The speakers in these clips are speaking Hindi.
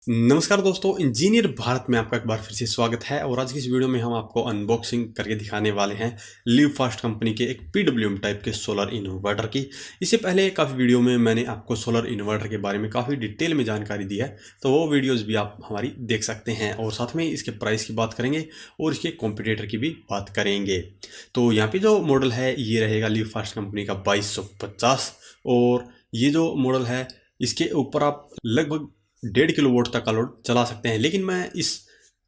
नमस्कार दोस्तों, इंजीनियर भारत में आपका एक बार फिर से स्वागत है। और आज की इस वीडियो में हम आपको अनबॉक्सिंग करके दिखाने वाले हैं लिव फास्ट कंपनी के एक पीडब्ल्यूएम टाइप के सोलर इन्वर्टर की। इससे पहले काफ़ी वीडियो में मैंने आपको सोलर इन्वर्टर के बारे में काफ़ी डिटेल में जानकारी दी है, तो वो वीडियोज़ भी आप हमारी देख सकते हैं। और साथ में इसके प्राइस की बात करेंगे और इसके कॉम्पिटिटर की भी बात करेंगे। तो यहाँ पर जो मॉडल है ये रहेगा लिव फास्ट कंपनी का 2250। और ये जो मॉडल है इसके ऊपर आप लगभग 1.5 किलोवाट तक का लोड चला सकते हैं। लेकिन मैं इस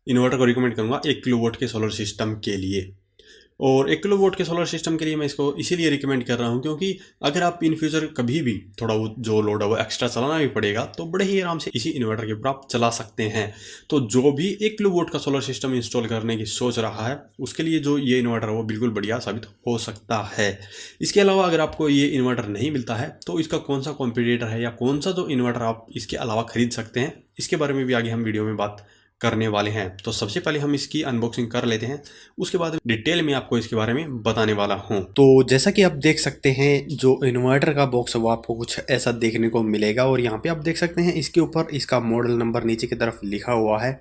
इन्वर्टर को रिकमेंड करूंगा 1 किलोवाट के सोलर सिस्टम के लिए। और 1 किलोवाट के सोलर सिस्टम के लिए मैं इसको इसीलिए रिकमेंड कर रहा हूं क्योंकि अगर आप इन फ्यूचर कभी भी थोड़ा वो जो लोड है वो एक्स्ट्रा चलाना भी पड़ेगा तो बड़े ही आराम से इसी इन्वर्टर के ऊपर आप चला सकते हैं। तो जो भी 1 किलोवाट का सोलर सिस्टम इंस्टॉल करने की सोच रहा है उसके लिए जो ये इन्वर्टर है वो बिल्कुल बढ़िया साबित हो सकता है। इसके अलावा अगर आपको ये इन्वर्टर नहीं मिलता है तो इसका कौन सा कॉम्पिटिटर है या कौन सा जो इन्वर्टर आप इसके अलावा खरीद सकते हैं, इसके बारे में भी आगे हम वीडियो में बात करने वाले हैं। तो सबसे पहले हम इसकी अनबॉक्सिंग कर लेते हैं, उसके बाद डिटेल में आपको इसके बारे में बताने वाला हूं। तो जैसा कि आप देख सकते हैं जो इन्वर्टर का बॉक्स है वो आपको कुछ ऐसा देखने को मिलेगा। और यहाँ पे आप देख सकते हैं इसके ऊपर इसका मॉडल नंबर नीचे की तरफ लिखा हुआ है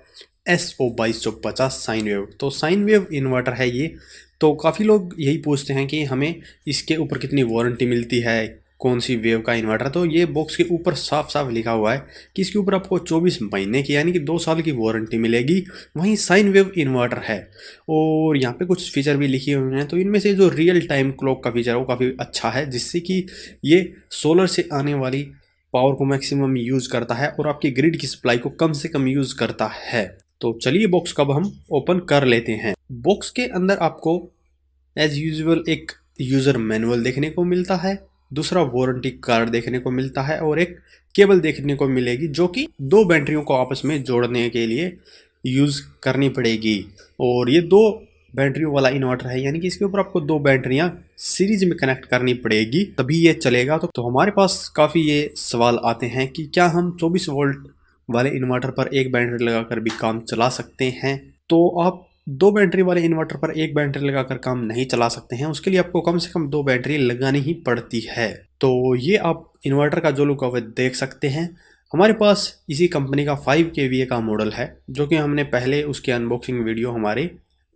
SO2250 साइन वेव। तो साइन वेव इन्वर्टर है ये। तो काफ़ी लोग यही पूछते हैं कि हमें इसके ऊपर कितनी वारंटी मिलती है, कौन सी वेव का इन्वर्टर। तो ये बॉक्स के ऊपर साफ साफ लिखा हुआ है कि इसके ऊपर आपको 24 महीने की यानी कि 2 साल की वारंटी मिलेगी। वहीं साइन वेव इन्वर्टर है और यहाँ पे कुछ फीचर भी लिखे हुए हैं। तो इनमें से जो रियल टाइम क्लॉक का फीचर है वो काफ़ी अच्छा है, जिससे कि ये सोलर से आने वाली पावर को मैक्सिमम यूज़ करता है और आपकी ग्रिड की सप्लाई को कम से कम यूज़ करता है। तो चलिए बॉक्स कब हम ओपन कर लेते हैं। बॉक्स के अंदर आपको एज यूजुअल एक यूज़र मैनुअल देखने को मिलता है, दूसरा वारंटी कार्ड देखने को मिलता है और एक केबल देखने को मिलेगी जो कि 2 बैटरियों को आपस में जोड़ने के लिए यूज़ करनी पड़ेगी। और ये 2 बैटरियों वाला इन्वर्टर है यानी कि इसके ऊपर आपको 2 बैटरियां सीरीज में कनेक्ट करनी पड़ेगी तभी ये चलेगा। तो हमारे पास काफ़ी ये सवाल आते हैं कि क्या हम 24 वोल्ट वाले इन्वर्टर पर एक बैटरी लगाकर भी काम चला सकते हैं। तो आप 2 बैटरी वाले इन्वर्टर पर एक बैटरी लगाकर काम नहीं चला सकते हैं, उसके लिए आपको कम से कम 2 बैटरी लगानी ही पड़ती है। तो ये आप इन्वर्टर का जो लुक है देख सकते हैं। हमारे पास इसी कंपनी का 5 kVA का मॉडल है जो कि हमने पहले उसकी अनबॉक्सिंग वीडियो हमारे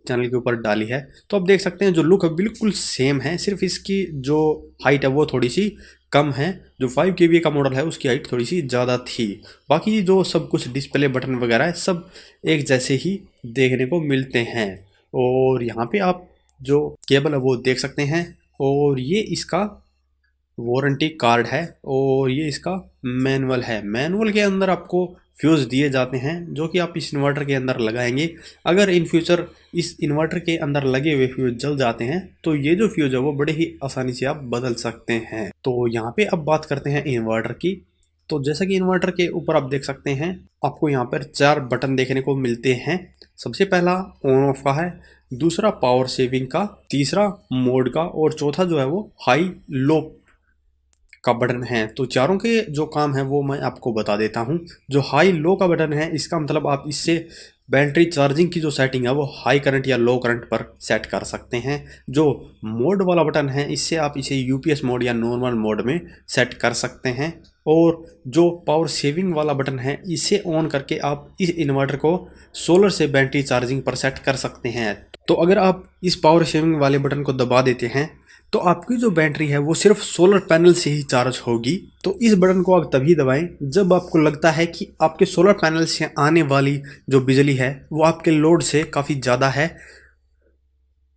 चैनल के ऊपर डाली है। तो आप देख सकते हैं जो लुक है बिल्कुल सेम है, सिर्फ इसकी जो हाइट है वो थोड़ी सी कम है। जो 5 kVA का मॉडल है उसकी हाइट थोड़ी सी ज़्यादा थी। बाकी जो सब कुछ डिस्प्ले बटन वगैरह है सब एक जैसे ही देखने को मिलते हैं। और यहाँ पे आप जो केबल है वो देख सकते हैं और ये इसका वारंटी कार्ड है और ये इसका मैनुअल है। मैनुअल के अंदर आपको फ्यूज़ दिए जाते हैं जो कि आप इस इन्वर्टर के अंदर लगाएंगे। अगर इन फ्यूचर इस इन्वर्टर के अंदर लगे हुए फ्यूज़ जल जाते हैं तो ये जो फ्यूज़ है वो बड़े ही आसानी से आप बदल सकते हैं। तो यहाँ पे अब बात करते हैं इन्वर्टर की। तो जैसा कि इन्वर्टर के ऊपर आप देख सकते हैं आपको यहाँ पर 4 बटन देखने को मिलते हैं। सबसे पहला ऑन ऑफ का है, दूसरा पावर सेविंग का, तीसरा मोड का और चौथा जो है वो हाई लो का बटन है। तो चारों के जो काम है वो मैं आपको बता देता हूँ। जो हाई लो का बटन है इसका मतलब आप इससे बैटरी चार्जिंग की जो सेटिंग है वो हाई करंट या लो करंट पर सेट कर सकते हैं। जो मोड वाला बटन है इससे आप इसे यूपीएस मोड या नॉर्मल मोड में सेट कर सकते हैं। और जो पावर सेविंग वाला बटन है इसे ऑन करके आप इस इन्वर्टर को सोलर से बैटरी चार्जिंग पर सेट कर सकते हैं। तो अगर आप इस पावर सेविंग वाले बटन को दबा देते हैं तो आपकी जो बैटरी है वो सिर्फ सोलर पैनल से ही चार्ज होगी। तो इस बटन को आप तभी दबाएं जब आपको लगता है कि आपके सोलर पैनल से आने वाली जो बिजली है वो आपके लोड से काफ़ी ज़्यादा है,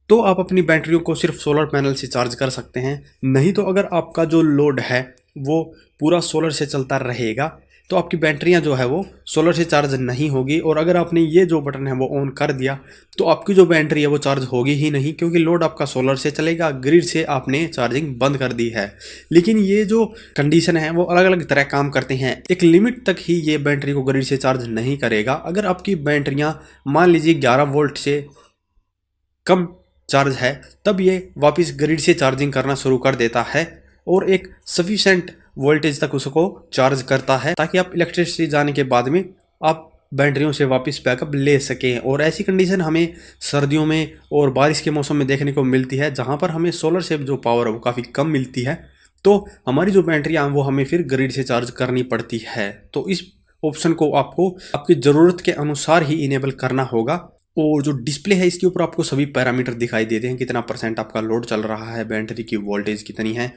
तो आप अपनी बैटरियों को सिर्फ सोलर पैनल से चार्ज कर सकते हैं। नहीं तो अगर आपका जो लोड है वो पूरा सोलर से चलता रहेगा तो आपकी बैटरियां जो है वो सोलर से चार्ज नहीं होगी। और अगर आपने ये जो बटन है वो ऑन कर दिया तो आपकी जो बैटरी है वो चार्ज होगी ही नहीं क्योंकि लोड आपका सोलर से चलेगा, ग्रिड से आपने चार्जिंग बंद कर दी है। लेकिन ये जो कंडीशन है वो अलग अलग तरह काम करते हैं। एक लिमिट तक ही ये बैटरी को ग्रिड से चार्ज नहीं करेगा। अगर आपकी बैटरियाँ मान लीजिए 11 वोल्ट से कम चार्ज है तब ये वापस ग्रिड से चार्जिंग करना शुरू कर देता है और एक सफिशेंट वोल्टेज तक उसको चार्ज करता है ताकि आप इलेक्ट्रिसिटी जाने के बाद में आप बैटरियों से वापस बैकअप ले सकें। और ऐसी कंडीशन हमें सर्दियों में और बारिश के मौसम में देखने को मिलती है जहां पर हमें सोलर से जो पावर है वो काफ़ी कम मिलती है। तो हमारी जो बैटरियाँ वो हमें फिर ग्रिड से चार्ज करनी पड़ती है। तो इस ऑप्शन को आपको आपकी ज़रूरत के अनुसार ही इनेबल करना होगा। और जो डिस्प्ले है इसके ऊपर आपको सभी पैरामीटर दिखाई देते हैं, कितना % आपका लोड चल रहा है, बैटरी की वोल्टेज कितनी है,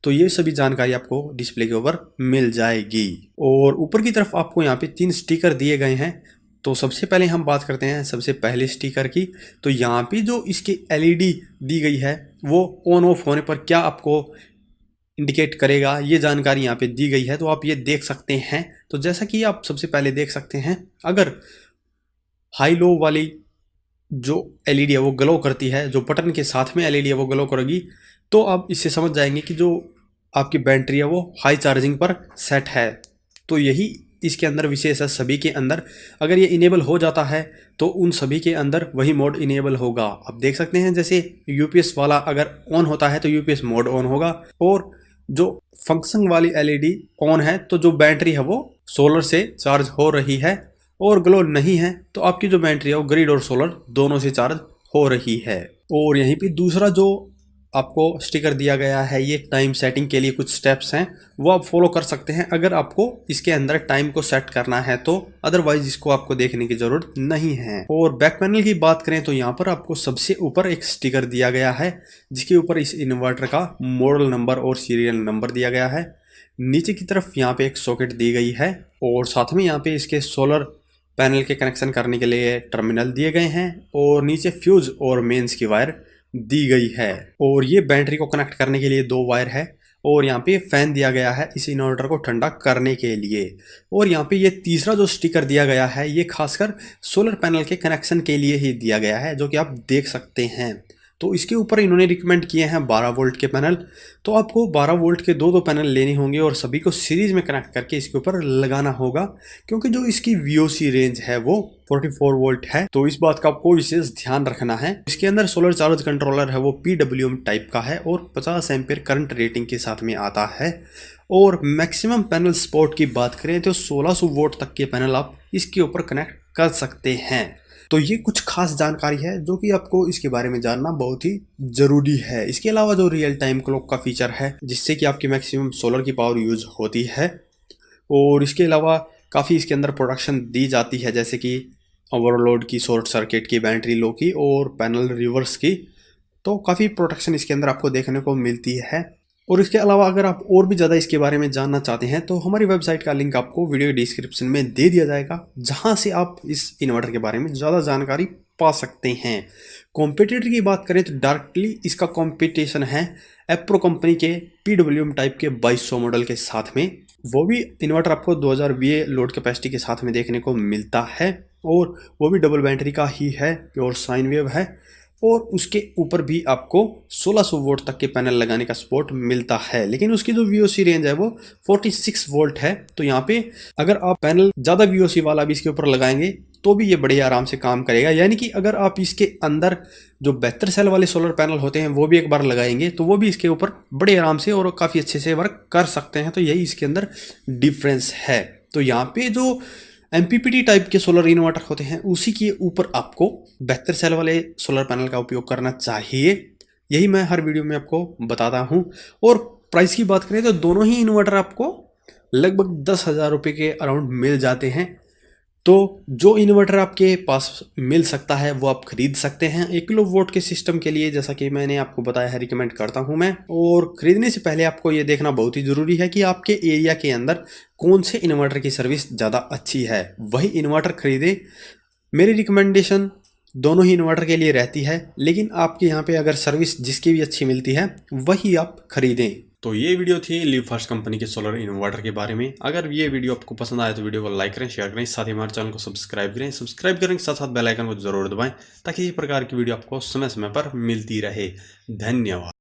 तो ये सभी जानकारी आपको डिस्प्ले के ऊपर मिल जाएगी। और ऊपर की तरफ आपको यहाँ पे 3 स्टिकर दिए गए हैं। तो सबसे पहले हम बात करते हैं सबसे पहले स्टिकर की। तो यहाँ पे जो इसकी LED दी गई है वो ऑन ऑफ होने पर क्या आपको इंडिकेट करेगा, ये जानकारी यहाँ पे दी गई है। तो आप ये देख सकते हैं। तो जैसा कि आप सबसे पहले देख सकते हैं, अगर हाई लो वाली जो LED है वो ग्लो करती है, जो बटन के साथ में LED है वो ग्लो करेगी, तो आप इससे समझ जाएंगे कि जो आपकी बैटरी है वो हाई चार्जिंग पर सेट है। तो यही इसके अंदर विशेष है सभी के अंदर। अगर ये इनेबल हो जाता है तो उन सभी के अंदर वही मोड इनेबल होगा। आप देख सकते हैं जैसे UPS वाला अगर ऑन होता है तो UPS मोड ऑन होगा, और जो फंक्शन वाली LED ऑन है तो जो बैटरी है वो सोलर से चार्ज हो रही है, और ग्लो नहीं है तो आपकी जो बैटरी है वो ग्रिड और सोलर दोनों से चार्ज हो रही है। और यहीं पे दूसरा जो आपको स्टिकर दिया गया है, ये टाइम सेटिंग के लिए कुछ स्टेप्स हैं वो आप फॉलो कर सकते हैं अगर आपको इसके अंदर टाइम को सेट करना है तो, अदरवाइज इसको आपको देखने की जरूरत नहीं है। और बैक पैनल की बात करें तो यहाँ पर आपको सबसे ऊपर एक स्टिकर दिया गया है जिसके ऊपर इस इन्वर्टर का मॉडल नंबर और सीरियल नंबर दिया गया है। नीचे की तरफ यहाँ पे एक सॉकेट दी गई है, और साथ में यहाँ पे इसके सोलर पैनल के कनेक्शन करने के लिए टर्मिनल दिए गए हैं, और नीचे फ्यूज और मेंस की वायर दी गई है। और ये बैटरी को कनेक्ट करने के लिए 2 वायर है, और यहाँ पे फैन दिया गया है इस इन्वर्टर को ठंडा करने के लिए। और यहाँ पे ये तीसरा जो स्टिकर दिया गया है ये खासकर सोलर पैनल के कनेक्शन के लिए ही दिया गया है, जो कि आप देख सकते हैं। तो इसके ऊपर इन्होंने रिकमेंड किए हैं 12 वोल्ट के पैनल। तो आपको 12 वोल्ट के 2-2 पैनल लेने होंगे और सभी को सीरीज में कनेक्ट करके इसके ऊपर लगाना होगा, क्योंकि जो इसकी VOC रेंज है वो 44 वोल्ट है। तो इस बात का आपको विशेष ध्यान रखना है। इसके अंदर सोलर चार्ज कंट्रोलर है वो PWM टाइप का है और 50 एम्पीयर करंट रेटिंग के साथ में आता है। और मैक्सिमम पैनल सपोर्ट की बात करें तो 1600 वोल्ट तक के पैनल आप इसके ऊपर कनेक्ट कर सकते हैं। तो ये कुछ खास जानकारी है जो कि आपको इसके बारे में जानना बहुत ही ज़रूरी है। इसके अलावा जो रियल टाइम क्लॉक का फीचर है जिससे कि आपकी मैक्सिमम सोलर की पावर यूज होती है, और इसके अलावा काफ़ी इसके अंदर प्रोडक्शन दी जाती है, जैसे कि ओवरलोड की, शॉर्ट सर्किट की, बैटरी लो की और पैनल रिवर्स की। तो काफ़ी प्रोटेक्शन इसके अंदर आपको देखने को मिलती है। और इसके अलावा अगर आप और भी ज़्यादा इसके बारे में जानना चाहते हैं तो हमारी वेबसाइट का लिंक आपको वीडियो डिस्क्रिप्शन में दे दिया जाएगा, जहां से आप इस इन्वर्टर के बारे में ज़्यादा जानकारी पा सकते हैं। कॉम्पिटिटर की बात करें तो डायरेक्टली इसका कॉम्पिटिशन है एप्रो कंपनी के PWM टाइप के 2200 मॉडल के साथ में। वो भी इन्वर्टर आपको 2000 VA लोड कैपेसिटी के साथ में देखने को मिलता है, और वो भी डबल बैटरी का ही है, प्योर साइन वेव है। और उसके ऊपर भी आपको 1600 वोल्ट तक के पैनल लगाने का सपोर्ट मिलता है, लेकिन उसकी जो VOC रेंज है वो 46 वोल्ट है। तो यहाँ पे अगर आप पैनल ज़्यादा VOC वाला भी इसके ऊपर लगाएंगे तो भी ये बड़े आराम से काम करेगा। यानी कि अगर आप इसके अंदर जो 72 सेल वाले सोलर पैनल होते हैं वो भी एक बार लगाएंगे तो वो भी इसके ऊपर बड़े आराम से और काफ़ी अच्छे से वर्क कर सकते हैं। तो यही इसके अंदर डिफरेंस है। तो यहाँ पे जो MPPT टाइप के सोलर इन्वर्टर होते हैं उसी के ऊपर आपको 72 सेल वाले सोलर पैनल का उपयोग करना चाहिए। यही मैं हर वीडियो में आपको बताता हूँ। और प्राइस की बात करें तो दोनों ही इन्वर्टर आपको लगभग 10,000 रुपये के अराउंड मिल जाते हैं। तो जो इन्वर्टर आपके पास मिल सकता है वो आप खरीद सकते हैं 1 किलो वोल्ट के सिस्टम के लिए, जैसा कि मैंने आपको बताया है, रिकमेंड करता हूं मैं। और खरीदने से पहले आपको ये देखना बहुत ही ज़रूरी है कि आपके एरिया के अंदर कौन से इन्वर्टर की सर्विस ज़्यादा अच्छी है, वही इन्वर्टर खरीदे। मेरी रिकमेंडेशन दोनों ही इन्वर्टर के लिए रहती है, लेकिन आपके यहाँ पे अगर सर्विस जिसकी भी अच्छी मिलती है वही आप खरीदें। तो ये वीडियो थी लिवफास्ट कंपनी के सोलर इन्वर्टर के बारे में। अगर ये वीडियो आपको पसंद आए तो वीडियो को लाइक करें, शेयर करें, साथ ही हमारे चैनल को सब्सक्राइब करें। सब्सक्राइब करने के साथ साथ बेल आइकन को जरूर दबाएं ताकि इस प्रकार की वीडियो आपको समय समय पर मिलती रहे। धन्यवाद।